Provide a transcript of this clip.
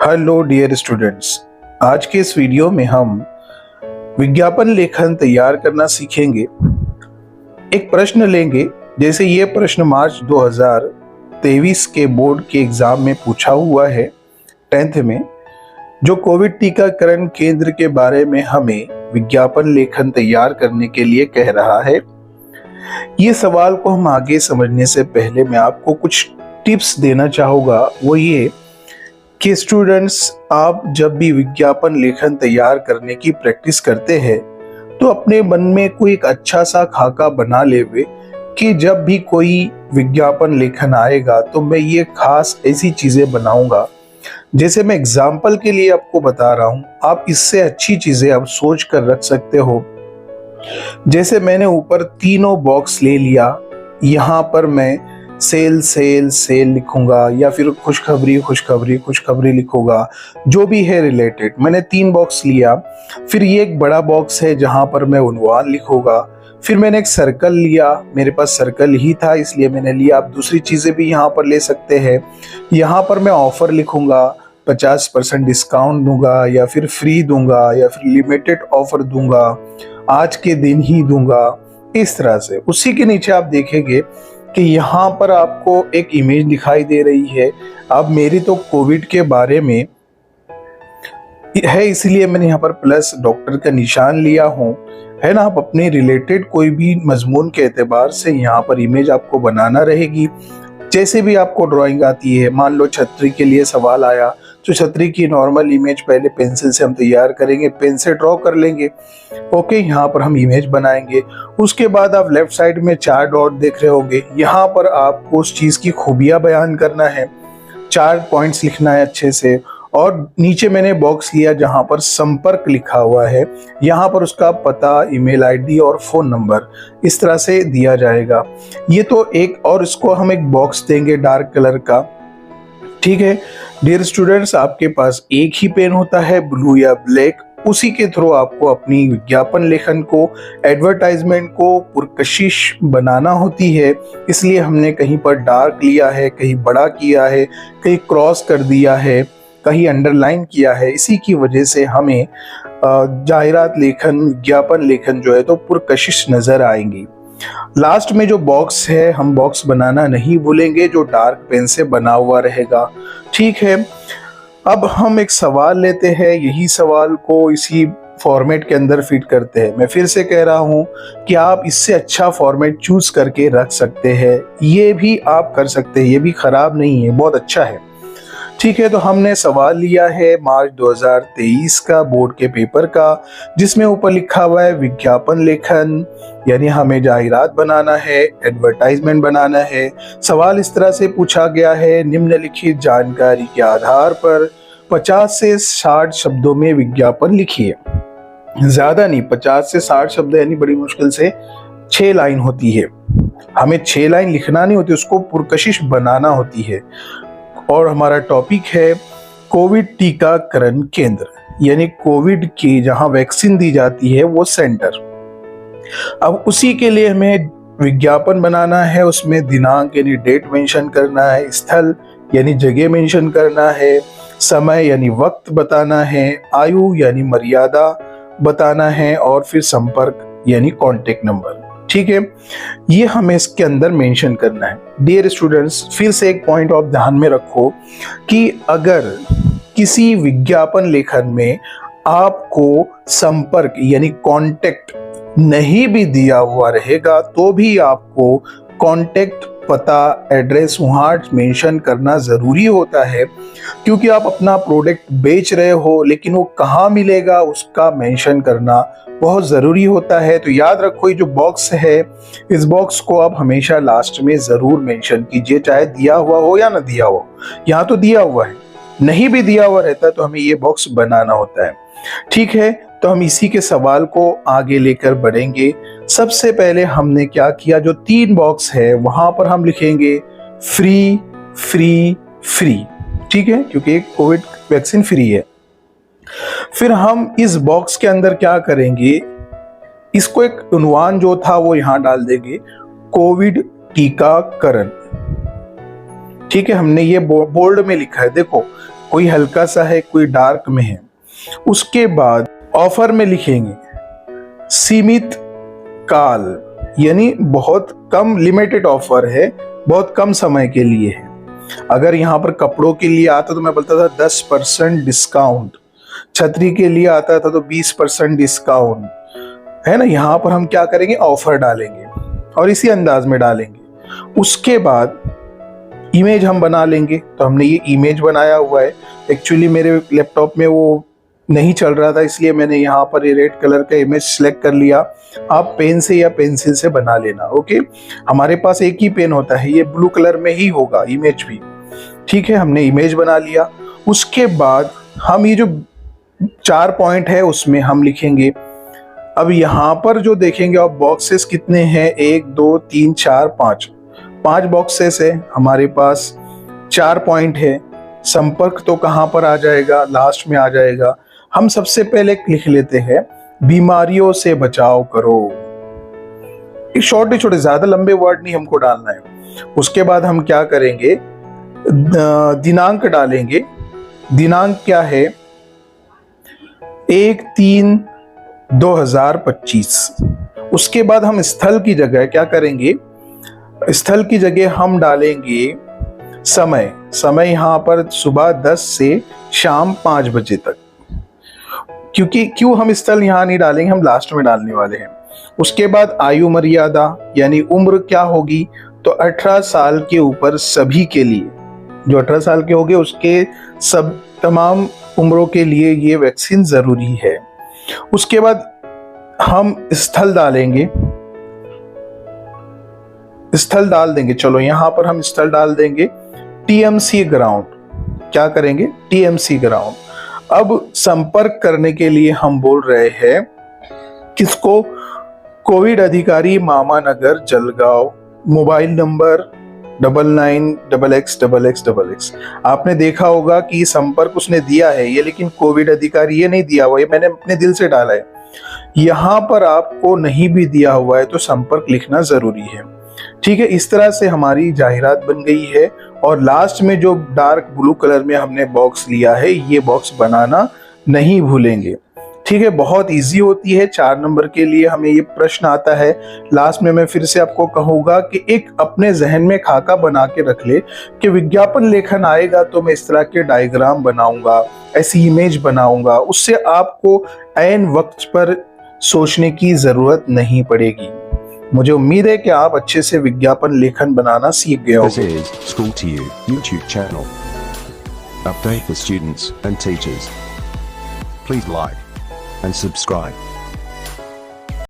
Hello dear students, आज के इस वीडियो में हम विज्ञापन लेखन तैयार करना सीखेंगे। एक प्रश्न लेंगे, जैसे ये प्रश्न मार्च 2023 के बोर्ड के एग्जाम में पूछा हुआ है 10th में, जो कोविड टीकाकरण केंद्र के बारे में हमें विज्ञापन लेखन तैयार करने के लिए कह रहा है। ये सवाल को हम आगे समझने से पहले मैं आपको कुछ टिप्स देना चाहूँगा। वो ये कि स्टूडेंट्स, आप जब भी विज्ञापन लेखन तैयार करने की प्रैक्टिस करते हैं तो अपने मन में कोई एक अच्छा सा खाका बना लेवे कि जब भी कोई विज्ञापन लेखन आएगा तो मैं ये खास ऐसी चीजें बनाऊंगा। जैसे मैं एग्जाम्पल के लिए आपको बता रहा हूं, आप इससे अच्छी चीजें आप सोच कर रख सकते हो। जैसे मैंने ऊपर तीनों बॉक्स ले लिया, यहाँ पर मैं सेल सेल सेल लिखूंगा या फिर खुशखबरी खुशखबरी खुशखबरी लिखूंगा, जो भी है रिलेटेड। मैंने 3 बॉक्स लिया। फिर ये एक बड़ा बॉक्स है जहां पर मैं उन्वान लिखूंगा। फिर मैंने एक सर्कल लिया, मेरे पास सर्कल ही था इसलिए मैंने लिया। आप दूसरी चीजें भी यहाँ पर ले सकते हैं। यहाँ पर मैं ऑफर लिखूंगा, 50% डिस्काउंट दूंगा या फिर फ्री दूंगा या फिर लिमिटेड ऑफर दूंगा, आज के दिन ही दूंगा, इस तरह से। उसी के नीचे आप देखेंगे कि यहाँ पर आपको एक इमेज दिखाई दे रही है। अब मेरी तो कोविड के बारे में है इसलिए मैंने यहाँ पर प्लस डॉक्टर का निशान लिया हूँ, है ना। आप अपने रिलेटेड कोई भी मजमून के एतबार से यहाँ पर इमेज आपको बनाना रहेगी। जैसे भी आपको ड्राइंग आती है, मान लो छतरी के लिए सवाल आया तो छतरी की नॉर्मल इमेज पहले पेंसिल से हम तैयार करेंगे, पेन से ड्रॉ कर लेंगे। ओके, यहाँ पर हम इमेज बनाएंगे। उसके बाद आप लेफ्ट साइड में 4 डॉट देख रहे होंगे, यहाँ पर आपको उस चीज की खूबियां बयान करना है, 4 पॉइंट्स लिखना है अच्छे से। और नीचे मैंने बॉक्स लिया जहां पर संपर्क लिखा हुआ है, यहाँ पर उसका पता, ईमेल आईडी और फोन नंबर इस तरह से दिया जाएगा। ये तो एक, और इसको हम एक बॉक्स देंगे डार्क कलर का। ठीक है डियर स्टूडेंट्स, आपके पास एक ही पेन होता है, ब्लू या ब्लैक। उसी के थ्रू आपको अपनी विज्ञापन लेखन को, एडवर्टाइजमेंट को पुरकशिश बनाना होती है। इसलिए हमने कहीं पर डार्क लिया है, कहीं बड़ा किया है, कहीं क्रॉस कर दिया है, कहीं अंडरलाइन किया है। इसी की वजह से हमें जाहिरात लेखन, विज्ञापन लेखन जो है तो पुरकशिश नजर आएंगी। लास्ट में जो बॉक्स है, हम बॉक्स बनाना नहीं भूलेंगे, जो डार्क पेन से बना हुआ रहेगा। ठीक है, अब हम एक सवाल लेते हैं, यही सवाल को इसी फॉर्मेट के अंदर फिट करते हैं। मैं फिर से कह रहा हूं कि आप इससे अच्छा फॉर्मेट चूज करके रख सकते हैं, ये भी आप कर सकते हैं, ये भी खराब नहीं है, बहुत अच्छा है। ठीक है, तो हमने सवाल लिया है मार्च 2023 का बोर्ड के पेपर का, जिसमें ऊपर लिखा हुआ है विज्ञापन लेखन, यानी हमें जाहिरात बनाना है, एडवर्टाइजमेंट बनाना है। सवाल इस तरह से पूछा गया है, निम्नलिखित जानकारी के आधार पर 50 से 60 शब्दों में विज्ञापन लिखिए। ज्यादा नहीं, 50 से 60 शब्द, यानी बड़ी मुश्किल से 6 लाइन होती है। हमें 6 लाइन लिखना नहीं होती, उसको पुरकशिश बनाना होती है। और हमारा टॉपिक है कोविड टीकाकरण केंद्र, यानी कोविड की जहां वैक्सीन दी जाती है वो सेंटर। अब उसी के लिए हमें विज्ञापन बनाना है, उसमें दिनांक यानी डेट मेंशन करना है, स्थल यानी जगह मेंशन करना है, समय यानी वक्त बताना है, आयु यानी मर्यादा बताना है, और फिर संपर्क यानी कॉन्टेक्ट नंबर। ठीक है, ये हमें इसके अंदर मेंशन करना है। डियर स्टूडेंट्स, फिर से एक पॉइंट आप ध्यान में रखो कि अगर किसी विज्ञापन लेखन में आपको संपर्क यानी कांटेक्ट नहीं भी दिया हुआ रहेगा तो भी आपको कांटेक्ट, पता, एड्रेस वहां मेंशन करना जरूरी होता है, क्योंकि आप अपना प्रोडक्ट बेच रहे हो, लेकिन वो कहाँ मिलेगा उसका मेंशन करना बहुत जरूरी होता है। तो याद रखो, ये जो बॉक्स है, इस बॉक्स को आप हमेशा लास्ट में जरूर मेंशन कीजिए, चाहे दिया हुआ हो या ना दिया हो। यहाँ तो दिया हुआ है, नहीं भी दिया हुआ रहता तो हमें ये बॉक्स बनाना होता है। ठीक है, तो हम इसी के सवाल को आगे लेकर बढ़ेंगे। सबसे पहले हमने क्या किया, जो 3 बॉक्स है वहां पर हम लिखेंगे फ्री फ्री फ्री। ठीक है, क्योंकि कोविड वैक्सीन फ्री है। फिर हम इस बॉक्स के अंदर क्या करेंगे, इसको एक उन्वान जो था वो यहां डाल देंगे, कोविड टीकाकरण। ठीक है, हमने ये बोल्ड में लिखा है, देखो कोई हल्का सा है, कोई डार्क में है। उसके बाद ऑफर में लिखेंगे सीमित काल, यानी बहुत कम, लिमिटेड ऑफर है, बहुत कम समय के लिए है। अगर यहाँ पर कपड़ों के लिए आता तो मैं बोलता था 10% डिस्काउंट, छतरी के लिए आता था तो 20% डिस्काउंट, है ना। यहाँ पर हम क्या करेंगे, ऑफर डालेंगे और इसी अंदाज में डालेंगे। उसके बाद इमेज हम बना लेंगे। तो हमने ये इमेज बनाया हुआ है, एक्चुअली मेरे लैपटॉप में वो नहीं चल रहा था, इसलिए मैंने यहाँ पर ये रेड कलर का इमेज सेलेक्ट कर लिया। आप पेन से या पेंसिल से बना लेना, ओके। हमारे पास एक ही पेन होता है, ये ब्लू कलर में ही होगा इमेज भी, ठीक है। हमने इमेज बना लिया। उसके बाद हम ये जो 4 पॉइंट है उसमें हम लिखेंगे। अब यहाँ पर जो देखेंगे आप बॉक्सेस कितने हैं, 1 2 3 4 5 बॉक्सेस है हमारे पास, 4 पॉइंट है। संपर्क तो कहाँ पर आ जाएगा, लास्ट में आ जाएगा। हम सबसे पहले लिख लेते हैं बीमारियों से बचाव करो। छोटे छोटे, ज्यादा लंबे वर्ड नहीं हमको डालना है। उसके बाद हम क्या करेंगे, दिनांक डालेंगे। दिनांक क्या है, 1/3/2025। उसके बाद हम स्थल की जगह क्या करेंगे, स्थल की जगह हम डालेंगे समय। समय यहाँ पर सुबह 10 से शाम 5 बजे तक। क्योंकि क्यों हम स्थल यहाँ नहीं डालेंगे, हम लास्ट में डालने वाले हैं। उसके बाद आयु मर्यादा, यानी उम्र क्या होगी, तो 18 साल के ऊपर सभी के लिए, जो 18 साल के हो गए उसके सब तमाम उम्रों के लिए ये वैक्सीन जरूरी है। उसके बाद हम स्थल डालेंगे, स्थल डाल देंगे। चलो यहाँ पर हम स्थल डाल देंगे टीएमसी ग्राउंड। क्या करेंगे, टीएमसी ग्राउंड। अब संपर्क करने के लिए हम बोल रहे हैं किसको, कोविड अधिकारी Mamanagar Jalgaon, mobile number 99XX XX XX। आपने देखा होगा कि संपर्क उसने दिया है ये, लेकिन कोविड अधिकारी ये नहीं दिया हुआ, ये मैंने अपने दिल से डाला है। यहाँ पर आपको नहीं भी दिया हुआ है तो संपर्क लिखना जरूरी है, ठीक है। इस तरह से हमारी जाहिरात बन गई है। और लास्ट में जो डार्क ब्लू कलर में हमने बॉक्स लिया है, ये बॉक्स बनाना नहीं भूलेंगे, ठीक है। बहुत इजी होती है। 4 नंबर के लिए हमें ये प्रश्न आता है। लास्ट में मैं फिर से आपको कहूंगा कि एक अपने जहन में खाका बना के रख ले कि विज्ञापन लेखन आएगा तो मैं इस तरह के डायग्राम बनाऊंगा, ऐसी इमेज बनाऊंगा। उससे आपको ऐन वक्त पर सोचने की जरूरत नहीं पड़ेगी। मुझे उम्मीद है कि आप अच्छे से विज्ञापन लेखन बनाना सीख गए होंगे। This is School to You YouTube channel. Update for students and teachers. Please like and subscribe.